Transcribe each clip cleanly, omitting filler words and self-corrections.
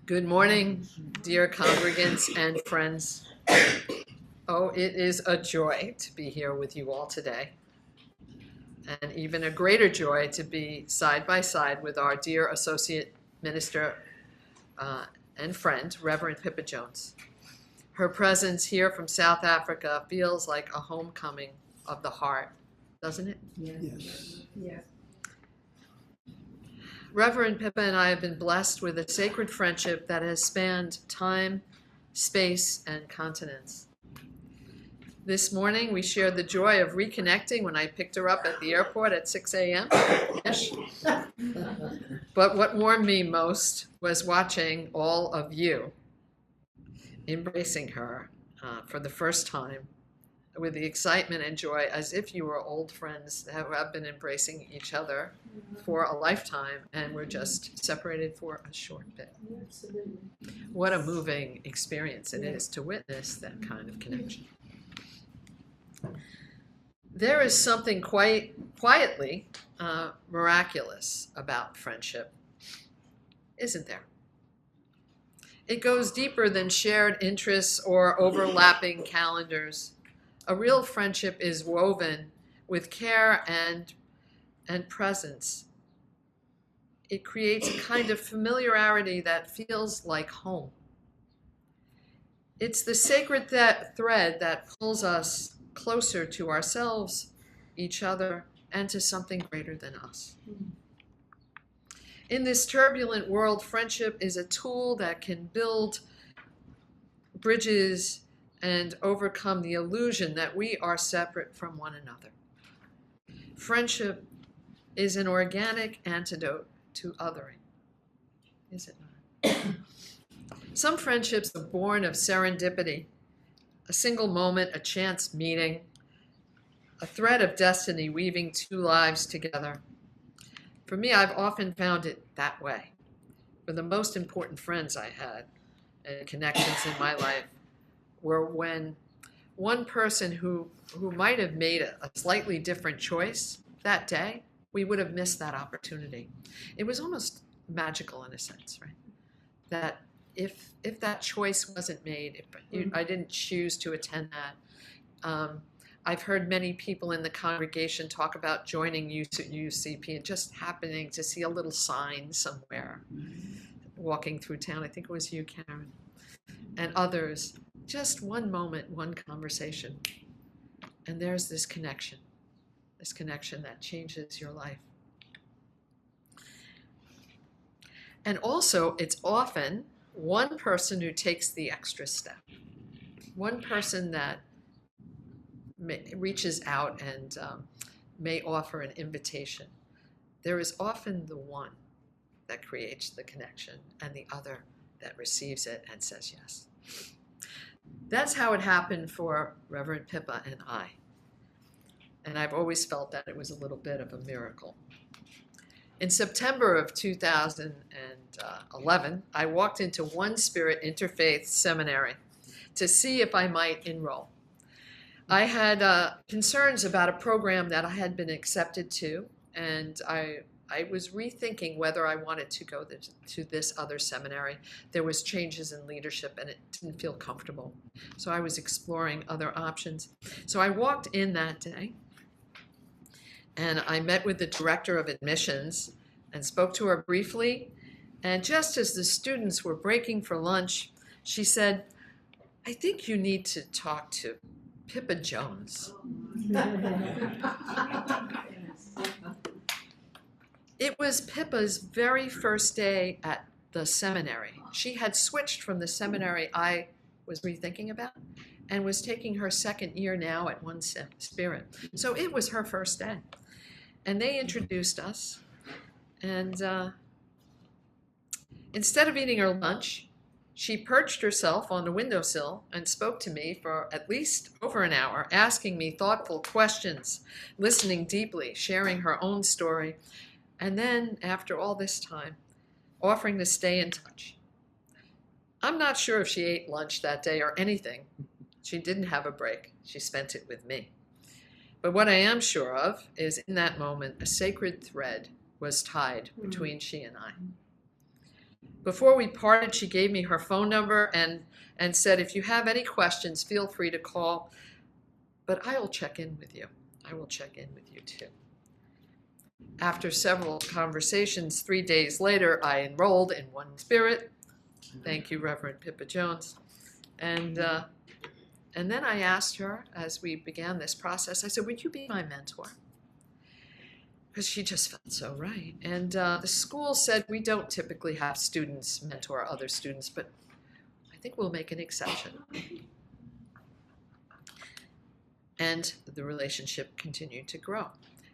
Good morning, dear congregants and friends. Oh, it is a joy to be here with you all today, and even a greater joy to be side by side with our dear Associate Minister and friend, Reverend Pippa Jones. Her presence here from South Africa feels like a homecoming of the heart, doesn't it? Yes. Yes. Reverend Pippa and I have been blessed with a sacred friendship that has spanned time, space, and continents. This morning, we shared the joy of reconnecting when I picked her up at the airport at 6 a.m. But what warmed me most was watching all of you embracing her for the first time with the excitement and joy as if you were old friends who have been embracing each other for a lifetime and were just separated for a short bit. Absolutely. What a moving experience it is to witness that kind of connection. There is something quite quietly miraculous about friendship, isn't there? It goes deeper than shared interests or overlapping calendars. A real friendship is woven with care and presence. It creates a kind of familiarity that feels like home. It's the sacred thread that pulls us closer to ourselves, each other, and to something greater than us. In this turbulent world, friendship is a tool that can build bridges and overcome the illusion that we are separate from one another. Friendship is an organic antidote to othering, is it not? Some friendships are born of serendipity, a single moment, a chance meeting, a thread of destiny weaving two lives together. For me, I've often found it that way. For the most important friends I had and connections in my life were when one person who might have made a slightly different choice that day, we would have missed that opportunity. It was almost magical in a sense, right? That if that choice wasn't made, I didn't choose to attend that. I've heard many people in the congregation talk about joining UUCP and just happening to see a little sign somewhere walking through town. I think it was you, Karen, and others. Just one moment, one conversation, and there's this connection that changes your life. And also, it's often one person who takes the extra step, one person that reaches out and may offer an invitation. There is often the one that creates the connection and the other that receives it and says yes. That's how it happened for Reverend Pippa and I. And I've always felt that it was a little bit of a miracle. In September of 2011, I walked into One Spirit Interfaith Seminary to see if I might enroll. I had concerns about a program that I had been accepted to, and I was rethinking whether I wanted to go to this other seminary. There was changes in leadership, and it didn't feel comfortable. So I was exploring other options. So I walked in that day, and I met with the director of admissions and spoke to her briefly. And just as the students were breaking for lunch, she said, "I think you need to talk to Pippa Jones." It was Pippa's very first day at the seminary. She had switched from the seminary I was rethinking about and was taking her second year now at One Spirit. So it was her first day. And they introduced us. And instead of eating her lunch, she perched herself on the windowsill and spoke to me for at least over an hour, asking me thoughtful questions, listening deeply, sharing her own story, and then, after all this time, offering to stay in touch. I'm not sure if she ate lunch that day or anything. She didn't have a break. She spent it with me. But what I am sure of is in that moment, a sacred thread was tied between she and I. Before we parted, she gave me her phone number and said, if you have any questions, feel free to call, but I will check in with you. I will check in with you too. After several conversations, 3 days later, I enrolled in One Spirit. Thank you, Reverend Pippa Jones. And then I asked her, as we began this process, I said, would you be my mentor? Because she just felt so right. And the school said, we don't typically have students mentor other students, but I think we'll make an exception. And the relationship continued to grow.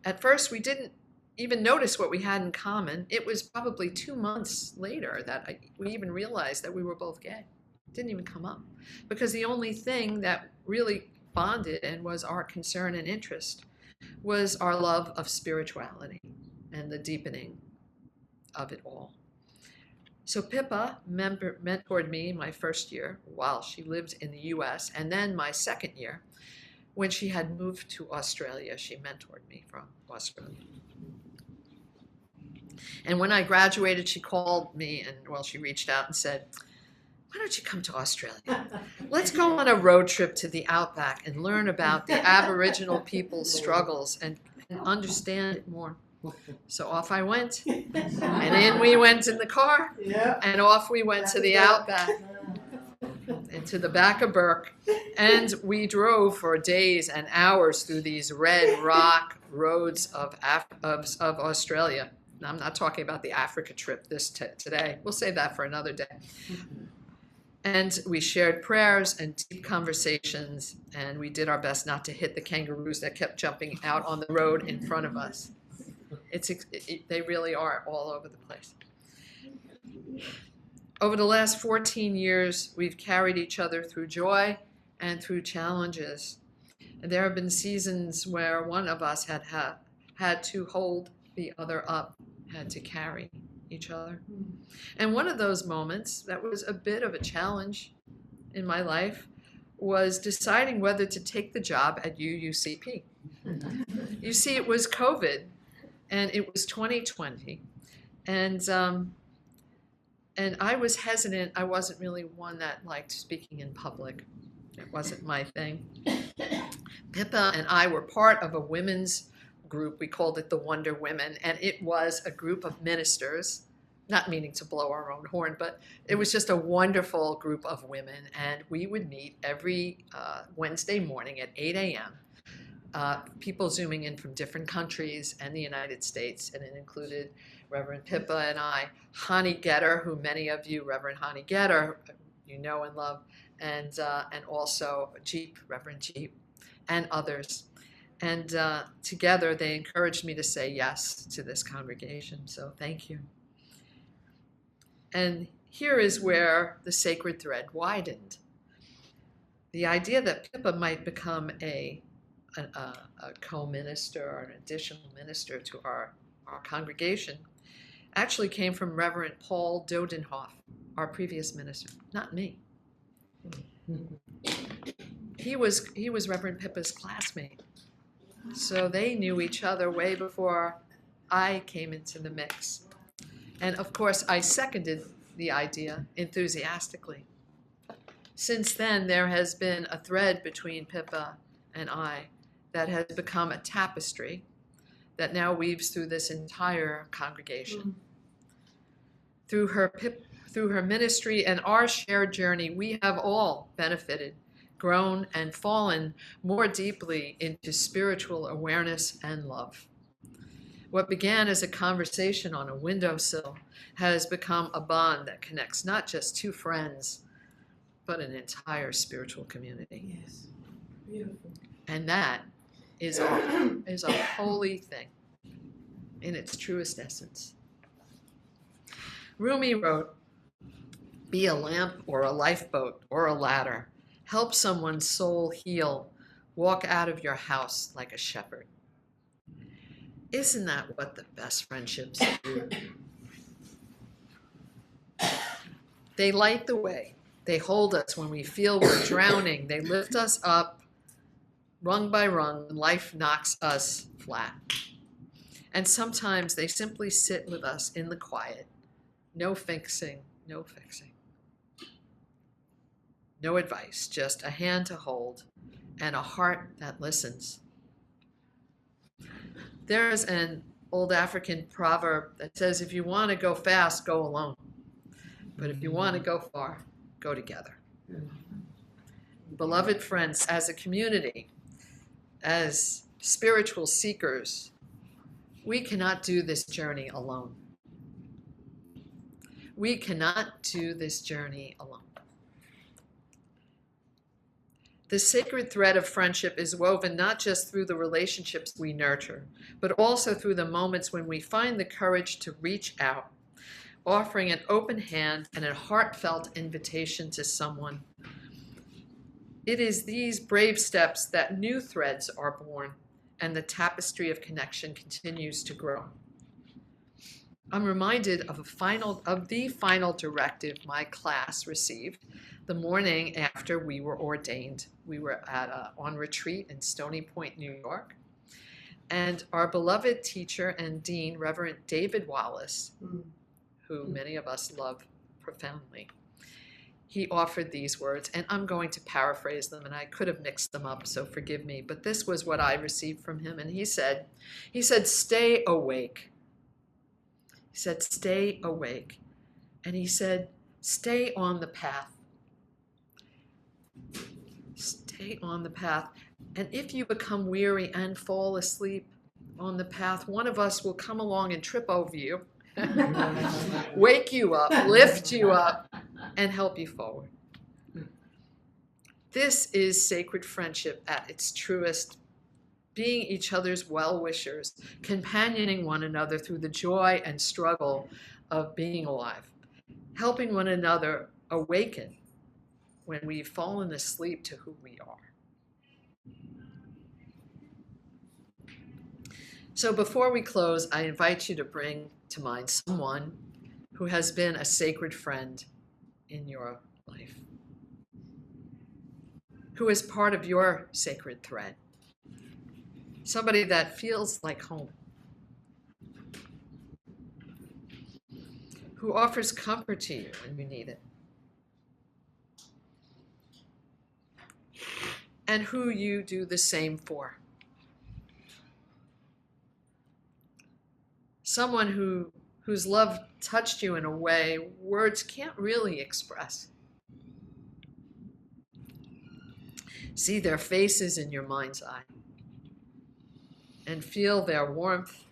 At first, we didn't even notice what we had in common. It was probably 2 months later that we even realized that we were both gay. It didn't even come up. Because the only thing that really bonded and was our concern and interest was our love of spirituality and the deepening of it all. So Pippa mentored me my first year while she lived in the US, and then my second year, when she had moved to Australia, she mentored me from Australia. And when I graduated, she called me and, well, she reached out and said, why don't you come to Australia? Let's go on a road trip to the outback and learn about the Aboriginal people's struggles and understand it more. So off I went, and in we went in the car, and off we went to the outback, into the back of Burke, and we drove for days and hours through these red rock roads of Australia. Now, I'm not talking about the Africa trip today. We'll save that for another day. And we shared prayers and deep conversations, and we did our best not to hit the kangaroos that kept jumping out on the road in front of us. They really are all over the place. Over the last 14 years, we've carried each other through joy and through challenges. And there have been seasons where one of us had to hold the other up, had to carry each other. And one of those moments that was a bit of a challenge in my life was deciding whether to take the job at UUCP. You see, it was COVID, and it was 2020, and I was hesitant. I wasn't really one that liked speaking in public. It wasn't my thing. Pippa and I were part of a women's group. We called it the Wonder Women, and it was a group of ministers, not meaning to blow our own horn, but it was just a wonderful group of women, and we would meet every Wednesday morning at 8 a.m. People zooming in from different countries and the United States, and it included Reverend Pippa and I, Hani Getter, who many of you, Reverend Hani Getter, you know and love, and also Jeep, Reverend Jeep, and others. And together they encouraged me to say yes to this congregation, so thank you. And here is where the sacred thread widened. The idea that Pippa might become a co-minister or an additional minister to our congregation actually came from Reverend Paul Dodenhoff, our previous minister, not me. He was Reverend Pippa's classmate. So they knew each other way before I came into the mix. And of course, I seconded the idea enthusiastically. Since then, there has been a thread between Pippa and I that has become a tapestry that now weaves through this entire congregation. Through her ministry and our shared journey, we have all benefited, grown, and fallen more deeply into spiritual awareness and love. What began as a conversation on a windowsill has become a bond that connects not just two friends, but an entire spiritual community. Yes, beautiful. And that is a holy thing in its truest essence. Rumi wrote, "Be a lamp or a lifeboat or a ladder. Help someone's soul heal. Walk out of your house like a shepherd." Isn't that what the best friendships do? They light the way. They hold us when we feel we're drowning. They lift us up, rung by rung, when life knocks us flat. And sometimes they simply sit with us in the quiet. No fixing, no fixing. No advice, just a hand to hold and a heart that listens. There's an old African proverb that says, if you want to go fast, go alone. But if you want to go far, go together. Beloved friends, as a community, as spiritual seekers, we cannot do this journey alone. We cannot do this journey alone. The sacred thread of friendship is woven not just through the relationships we nurture, but also through the moments when we find the courage to reach out, offering an open hand and a heartfelt invitation to someone. It is these brave steps that new threads are born and the tapestry of connection continues to grow. I'm reminded of the final directive my class received the morning after we were ordained. We were on retreat in Stony Point, New York, and our beloved teacher and dean, Reverend David Wallace, who many of us love profoundly, he offered these words, and I'm going to paraphrase them, and I could have mixed them up, so forgive me, but this was what I received from him, and he said, stay awake. He said, stay awake. And he said, stay on the path. Stay on the path. And if you become weary and fall asleep on the path, one of us will come along and trip over you, wake you up, lift you up, and help you forward. This is sacred friendship at its truest, being each other's well-wishers, companioning one another through the joy and struggle of being alive, helping one another awaken when we've fallen asleep to who we are. So before we close, I invite you to bring to mind someone who has been a sacred friend in your life, who is part of your sacred thread, somebody that feels like home, who offers comfort to you when you need it, and who you do the same for. Someone whose love touched you in a way words can't really express. See their faces in your mind's eye and feel their warmth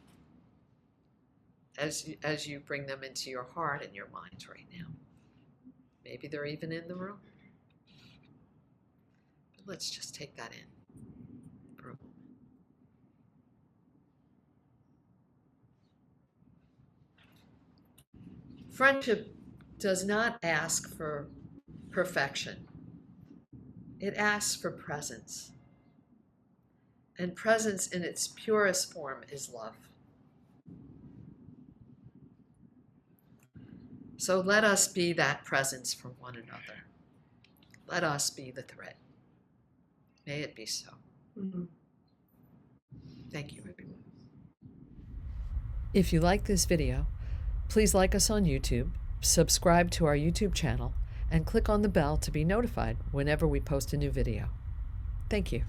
as you bring them into your heart and your mind right now. Maybe they're even in the room. But let's just take that in for a moment. Friendship does not ask for perfection. It asks for presence. And presence in its purest form is love. So let us be that presence for one another. Let us be the thread. May it be so. Thank you, everyone. If you like this video, please like us on YouTube, subscribe to our YouTube channel, and click on the bell to be notified whenever we post a new video. Thank you.